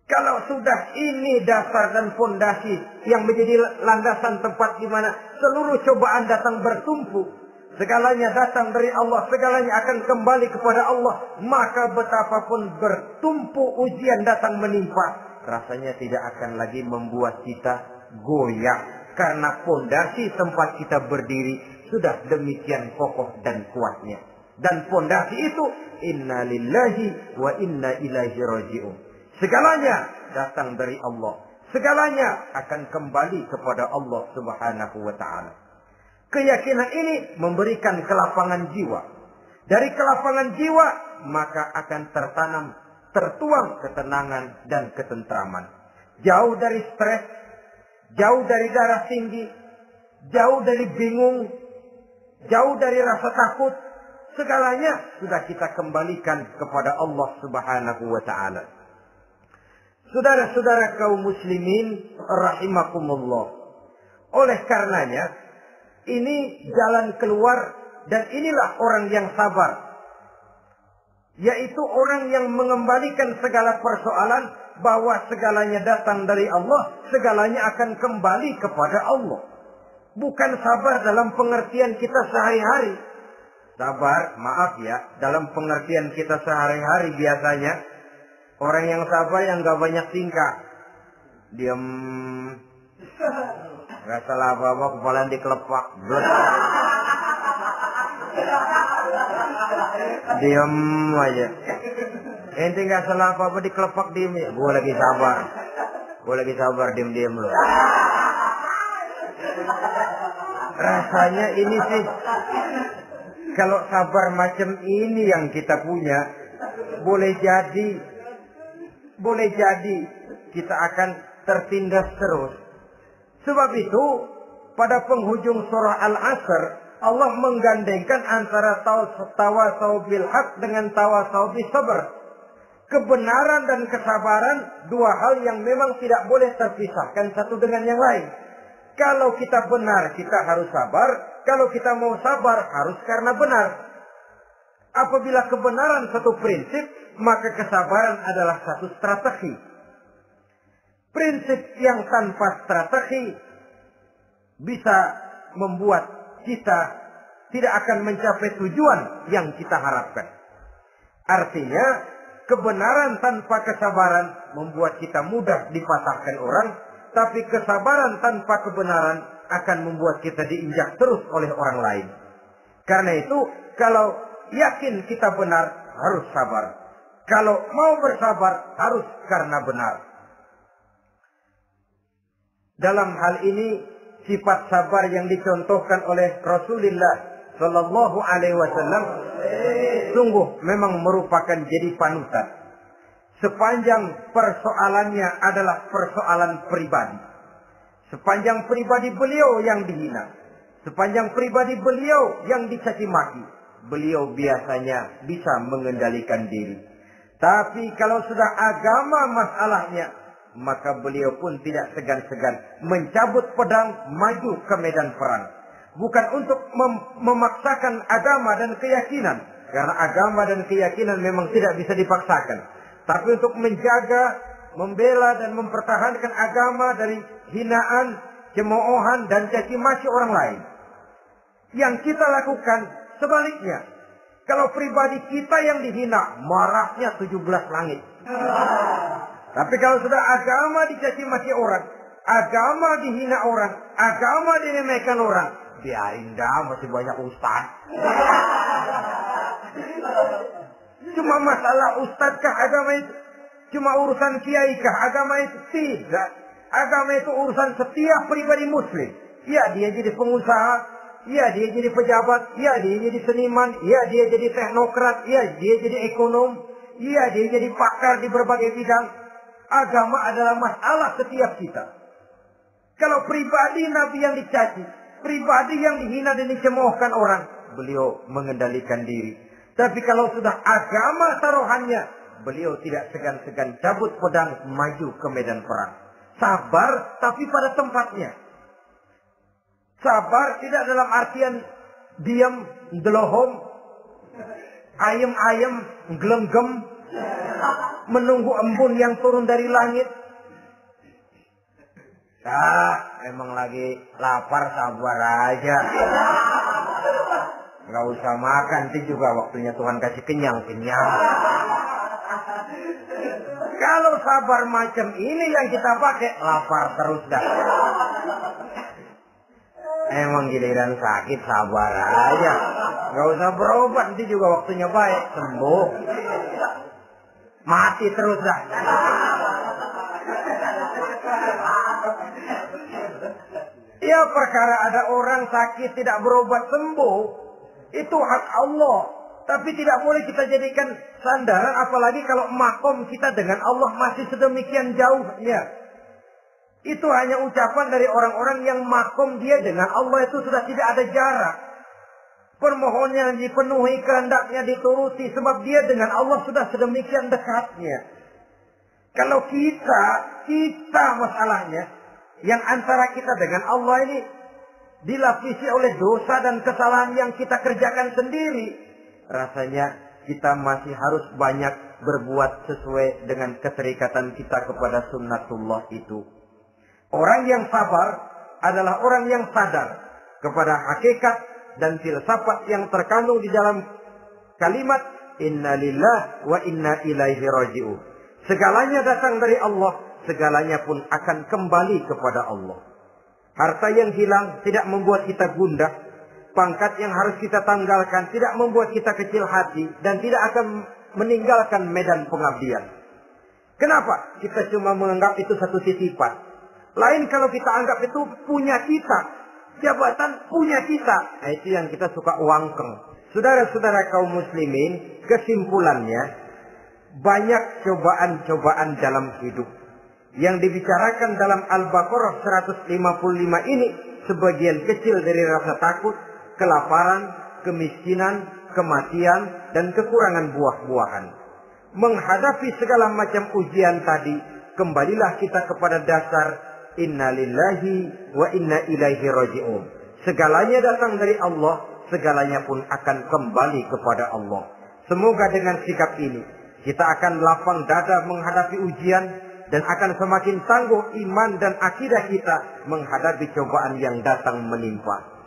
Speaker 1: Kalau sudah ini dasar dan fondasi yang menjadi landasan tempat di mana seluruh cobaan datang bertumpu, segalanya datang dari Allah, segalanya akan kembali kepada Allah, maka betapapun bertumpu ujian datang menimpa, rasanya tidak akan lagi membuat kita goyah, karena fondasi tempat kita berdiri sudah demikian kokoh dan kuatnya. Dan fondasi itu inna lillahi wa inna ilaihi raji'un. Segalanya datang dari Allah, segalanya akan kembali kepada Allah Subhanahu wa ta'ala. Keyakinan ini memberikan kelapangan jiwa. Dari kelapangan jiwa, maka akan tertuang ketenangan dan ketentraman. Jauh dari stres, jauh dari darah tinggi, jauh dari bingung, jauh dari rasa takut. Segalanya sudah kita kembalikan kepada Allah Subhanahu wa ta'ala. Saudara-saudara kaum muslimin rahimakumullah. Oleh karenanya, ini jalan keluar dan inilah orang yang sabar. Yaitu orang yang mengembalikan segala persoalan bahwa segalanya datang dari Allah, segalanya akan kembali kepada Allah. Bukan sabar dalam pengertian kita sehari-hari. Sabar, maaf ya, dalam pengertian kita sehari-hari biasanya orang yang sabar yang gak banyak tingkah. Diam. Gak salah apa-apa, kepala dikelepak. Diam aja. Ente nggak salah apa-apa dikelepak diem ya. Gue lagi sabar, diem loh. Rasanya ini sih, kalau sabar macam ini yang kita punya, boleh jadi kita akan tertindas terus. Sebab itu pada penghujung surah Al-Asr, Allah menggandengkan antara tawasau bil haq dengan tawasau bis sabr. Kebenaran dan kesabaran, dua hal yang memang tidak boleh terpisahkan satu dengan yang lain. Kalau kita benar, kita harus sabar. Kalau kita mau sabar, harus karena benar. Apabila kebenaran satu prinsip, maka kesabaran adalah satu strategi. Prinsip yang tanpa strategi bisa membuat kita tidak akan mencapai tujuan yang kita harapkan. Artinya, kebenaran tanpa kesabaran membuat kita mudah dipatahkan orang, tapi kesabaran tanpa kebenaran akan membuat kita diinjak terus oleh orang lain. Karena itu, kalau yakin kita benar, harus sabar. Kalau mau bersabar, harus karena benar. Dalam hal ini, sifat sabar yang dicontohkan oleh Rasulullah Sallallahu Alaihi Wasallam sungguh memang merupakan jadi panutan. Sepanjang persoalannya adalah persoalan pribadi. Sepanjang pribadi beliau yang dihina, sepanjang pribadi beliau yang dicaci maki, beliau biasanya bisa mengendalikan diri. Tapi kalau sudah agama masalahnya, maka beliau pun tidak segan-segan mencabut pedang maju ke medan perang. Bukan untuk memaksakan agama dan keyakinan, karena agama dan keyakinan memang tidak bisa dipaksakan. Tapi untuk menjaga, membela dan mempertahankan agama dari hinaan, cemoohan dan caci maki orang lain. Yang kita lakukan sebaliknya. Kalau pribadi kita yang dihina, marahnya 17 langit. Tapi kalau sudah agama dicaci maki orang, agama dihina orang, agama diremehkan orang, biarin dah, masih banyak ustaz. Cuma masalah ustaz kah agama itu? Cuma urusan kiai kah agama itu? Tidak. Agama itu urusan setiap pribadi muslim. Ya, dia jadi pengusaha, ya dia jadi pejabat, ya dia jadi seniman, ya dia jadi teknokrat, ya dia jadi ekonom, ya dia jadi pakar di berbagai bidang. Agama adalah masalah setiap kita. Kalau pribadi Nabi yang dicaci, pribadi yang dihina dan dicemoohkan orang, beliau mengendalikan diri. Tapi kalau sudah agama taruhannya, beliau tidak segan-segan cabut pedang maju ke medan perang. Sabar tapi pada tempatnya. Sabar tidak dalam artian diam, delohom, ayem-ayem, gelenggem, menunggu embun yang turun dari langit. Emang lagi lapar, sabar aja. Nggak usah makan, nanti juga waktunya Tuhan kasih kenyang-kenyang. Kalau sabar macam ini yang kita pakai, lapar terus dah. Emang giliran sakit, sabar aja. Nggak usah berobat, nanti juga waktunya baik, sembuh. Mati terus dah. Ya, perkara ada orang sakit tidak berobat sembuh, itu hak Allah. Tapi tidak boleh kita jadikan sandaran, apalagi kalau makom kita dengan Allah masih sedemikian jauhnya. Itu hanya ucapan dari orang-orang yang makom dia dengan Allah itu sudah tidak ada jarak. Permohonannya dipenuhi, kehendaknya dituruti, sebab dia dengan Allah sudah sedemikian dekatnya. Kalau kita masalahnya, yang antara kita dengan Allah ini dilapisi oleh dosa dan kesalahan yang kita kerjakan sendiri, rasanya kita masih harus banyak berbuat sesuai dengan keterikatan kita kepada sunnatullah itu. Orang yang sabar adalah orang yang sadar kepada hakikat dan filsafat yang terkandung di dalam kalimat inna lillah wa inna ilaihi raji'un. Segalanya datang dari Allah, segalanya pun akan kembali kepada Allah. Harta yang hilang tidak membuat kita gundah. pangkat yang harus kita tanggalkan tidak membuat kita kecil hati dan tidak akan meninggalkan medan pengabdian. Kenapa? Kita cuma menganggap itu satu titipan. Lain kalau kita anggap itu punya kita, jabatan punya kita. Nah, itu yang kita suka uangkeng. Saudara-saudara kaum muslimin, kesimpulannya banyak cobaan-cobaan dalam hidup. Yang dibicarakan dalam Al-Baqarah 155 ini sebagian kecil dari rasa takut, kelaparan, kemiskinan, kematian, dan kekurangan buah-buahan. Menghadapi segala macam ujian tadi, kembalilah kita kepada dasar inna lillahi wa inna ilaihi raji'un. Segalanya datang dari Allah, segalanya pun akan kembali kepada Allah. Semoga dengan sikap ini kita akan lapang dada menghadapi ujian dan akan semakin tangguh iman dan akidah kita menghadapi cobaan yang datang menimpa.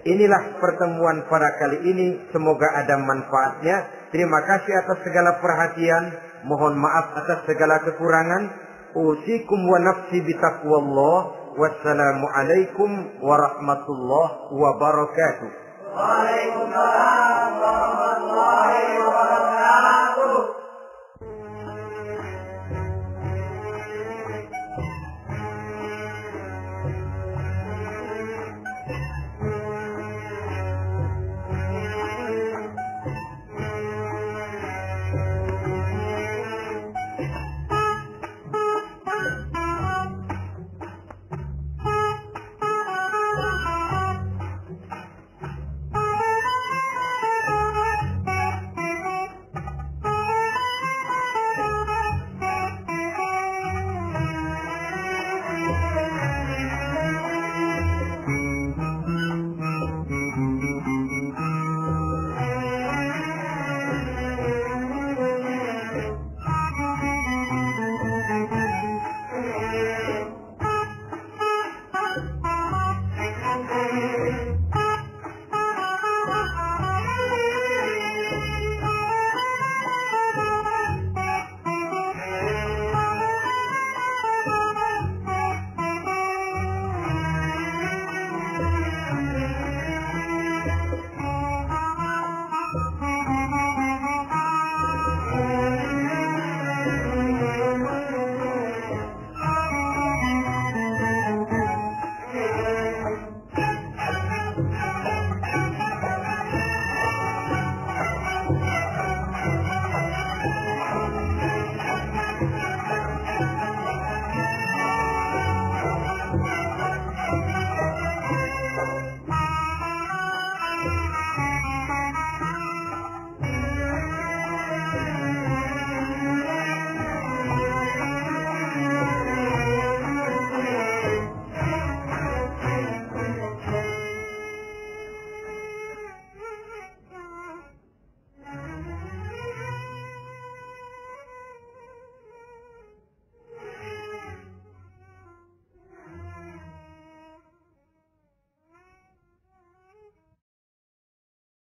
Speaker 1: Inilah pertemuan pada kali ini. Semoga ada manfaatnya. Terima kasih atas segala perhatian. Mohon maaf atas segala kekurangan. Usikum wa nafsi bitaqwallah. Wassalamualaikum warahmatullahi wabarakatuh.
Speaker 2: Waalaikumsalam.